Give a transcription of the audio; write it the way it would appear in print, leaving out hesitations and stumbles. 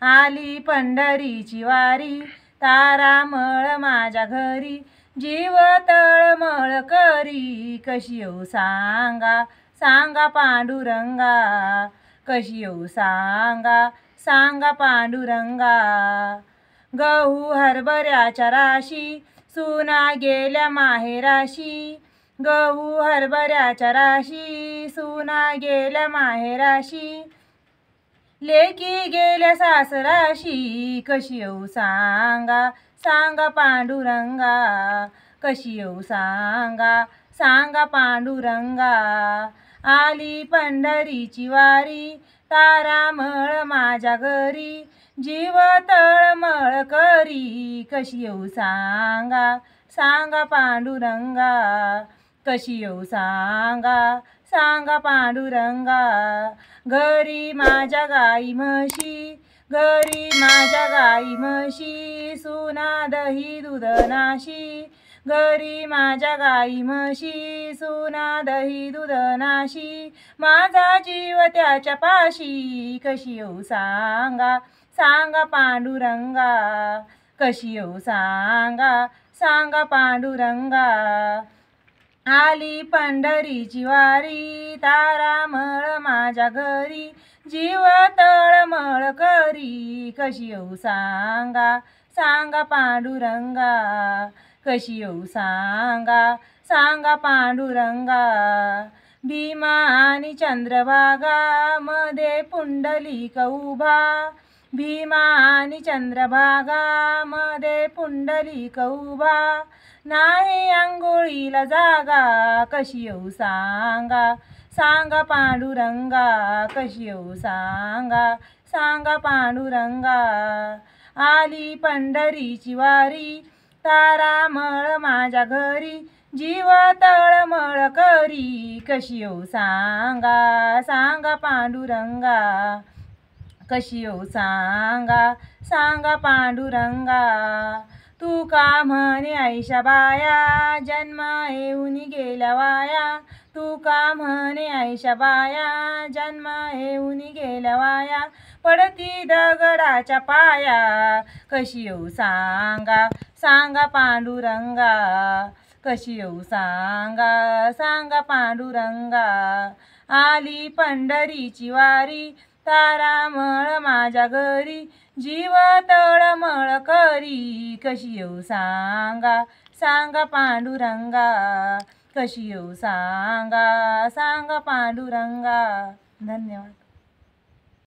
आली पंढरीची वारी तारामळ माझ्या घरी जीव तळमळ करी कशी येऊ सांगा सांगा पांडुरंगा कशी येऊ सांगा सांगा पांडुरंगा गहू हरभऱ्याच्या राशी सुना गेल्या माहेराशी गहू हरभऱ्याच्या राशी सुना गेल्या माहेराशी लेकी गेल्या सासराशी कशी येऊ सांगा सांगा पांडुरंगा कशी येऊ सांगा सांगा पांडुरंगा आली पंढरीची वारी तारामळ माझ्या घरी जीव तळमळ करी कशी येऊ सांगा सांगा पांडुरंगा कशी येऊ सांगा सांगा पांडुरंगा घरी माझ्या गाई म्हशी घरी माझ्या गाई म्हशी सुना दही दूध नाशी घरी माझ्या गाई म्हशी सुना दही दूध नाशी माझा जीव त्याच्या पाशी कशी येऊ सांगा सांगा पांडुरंगा कशी येऊ सांगा सांगा पांडुरंगा आली पंढरीची वारी तारामळ माझ्या घरी जीव तळमळ करी कशी येऊ सांगा सांगा पांडुरंगा कशी येऊ सांगा सांगा पांडुरंगा भीमा आणि चंद्रभागा मध्ये पुंडलिक उभा भीमा आणि चंद्रभागा मध्ये पुंडलिक उभा नाही अंघोळीला जागा कशी येऊ सांगा सांगा पांडुरंगा कशी येऊ सांगा सांगा पांडुरंगा आली पंढरीची वारी तारामळ माझ्या घरी जीव तळमळ करी कशी येऊ सांगा सांगा पांडुरंगा कशी येऊ सांगा सांगा पांडुरंगा तू का म्हणे आईशा बाया जन्म येऊन गेल्या वाया तू का म्हणे आईशा बाया जन्म येऊन गेल्या वाया पडती दगडाच्या पाया कशी येऊ सांगा सांगा पांडुरंगा कशी येऊ सांगा सांगा पांडुरंगा आली पंढरीची वारी तारामळ माझ्या घरी जीव तळमळ करी कशी येऊ सांगा सांगा पांडुरंगा कशी येऊ सांगा सांगा पांडुरंगा. धन्यवाद.